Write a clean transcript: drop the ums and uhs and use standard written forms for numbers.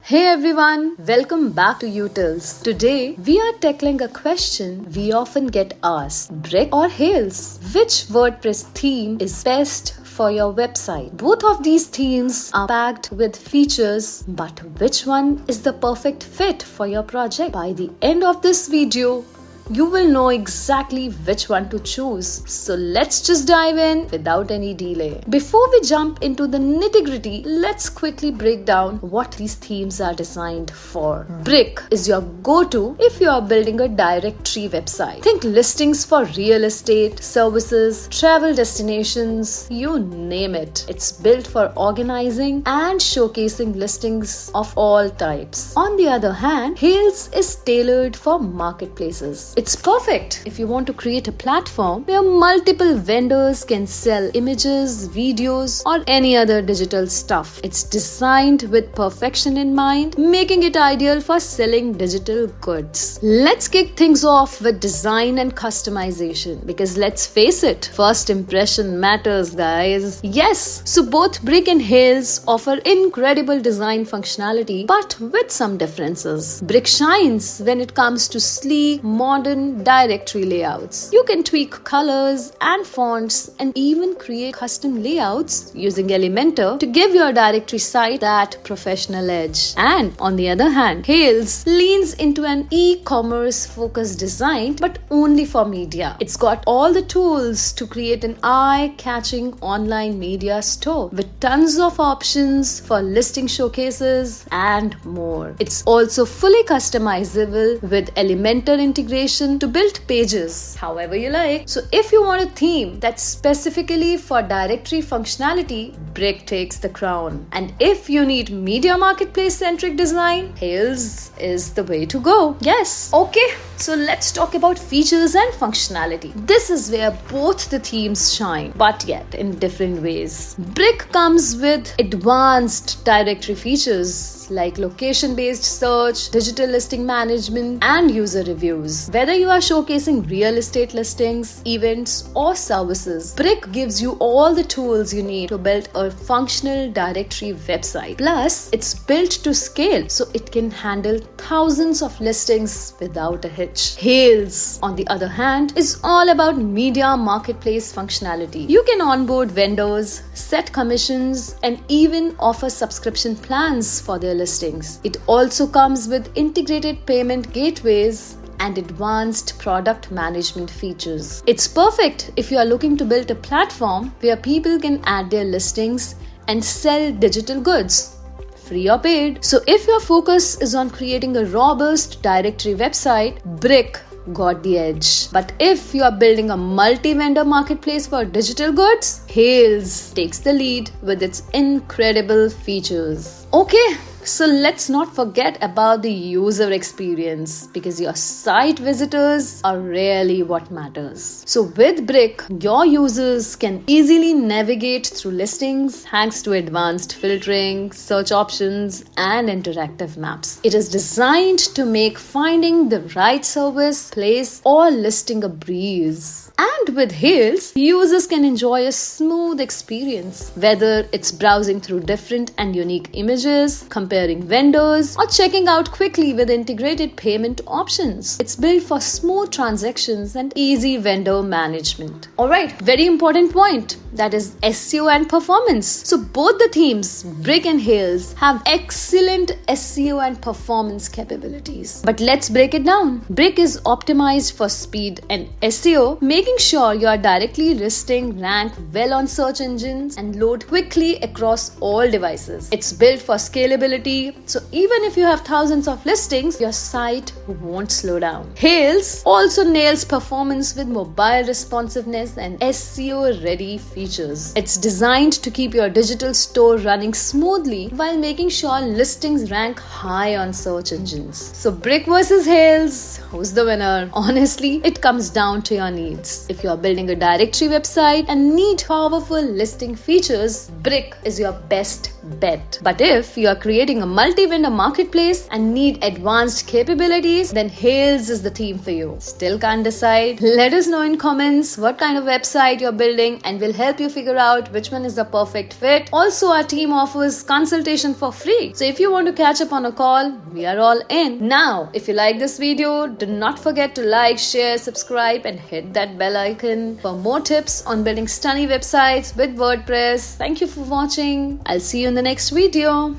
Hey everyone, welcome back to Utils. Today we are tackling a question we often get asked: Brikk or Heilz? Which WordPress theme is best for your website? Both of these themes are packed with features, but which one is the perfect fit for your project? By the end of this video, you will know exactly which one to choose. So let's just dive in without any delay. Before we jump into the nitty-gritty, let's quickly break down what these themes are designed for. Brikk is your go-to if you are building a directory website. Think listings for real estate, services, travel destinations, you name it. It's built for organizing and showcasing listings of all types. On the other hand, Heilz is tailored for marketplaces. It's perfect if you want to create a platform where multiple vendors can sell images, videos, or any other digital stuff. It's designed with perfection in mind, making it ideal for selling digital goods. Let's kick things off with design and customization, because let's face it, first impression matters, guys. Yes, so both Brikk and Heilz offer incredible design functionality, but with some differences. Brikk shines when it comes to sleek, modern directory layouts. You can tweak colors and fonts and even create custom layouts using Elementor to give your directory site that professional edge. And on the other hand, Heilz leans into an e-commerce focused design, but only for media. It's got all the tools to create an eye-catching online media store with tons of options for listing showcases and more. It's also fully customizable with Elementor integration to build pages however you like. So if you want a theme that's specifically for directory functionality, Brikk takes the crown. And if you need media marketplace centric design, Heilz is the way to go. Yes. Okay, so let's talk about features and functionality. This is where both the themes shine, but yet in different ways. Brikk comes with advanced directory features like location-based search, digital listing management, and user reviews. Whether you are showcasing real estate listings, events, or services, Brikk gives you all the tools you need to build a functional directory website. Plus, it's built to scale, so it can handle thousands of listings without a hitch. Heilz, on the other hand, is all about media marketplace functionality. You can onboard vendors, set commissions, and even offer subscription plans for their listings. It also comes with integrated payment gateways and advanced product management features. It's perfect if you are looking to build a platform where people can add their listings and sell digital goods, free or paid. So if your focus is on creating a robust directory website, Brikk got the edge. But if you are building a multi-vendor marketplace for digital goods, Heilz takes the lead with its incredible features. Okay, so let's not forget about the user experience, because your site visitors are really what matters. So with Brikk, your users can easily navigate through listings thanks to advanced filtering, search options, and interactive maps. It is designed to make finding the right service, place, or listing a breeze. And with Heilz, users can enjoy a smooth experience, whether it's browsing through different and unique images, comparing vendors, or checking out quickly with integrated payment options. It's built for smooth transactions and easy vendor management. Alright, very important point, that is SEO and performance. So both the themes, Brikk and Heilz, have excellent SEO and performance capabilities. But let's break it down. Brikk is optimized for speed and SEO, making sure you are directly listing rank well on search engines and load quickly across all devices. It's built for scalability, so even if you have thousands of listings, your site won't slow down. Heilz also nails performance with mobile responsiveness and SEO ready features. It's designed to keep your digital store running smoothly while making sure listings rank high on search engines. So Brikk versus Heilz, who's the winner? Honestly, it comes down to your needs. If you are building a directory website and need powerful listing features, Brikk is your best bet. But if you are creating a multi-vendor marketplace and need advanced capabilities, then Heilz is the team for you. Still can't decide? Let us know in comments what kind of website you're building and we'll help you figure out which one is the perfect fit. Also, our team offers consultation for free. So if you want to catch up on a call, we are all in. Now, if you like this video, do not forget to like, share, subscribe and hit that bell icon for more tips on building stunning websites with WordPress. Thank you for watching. I'll see you in the next video.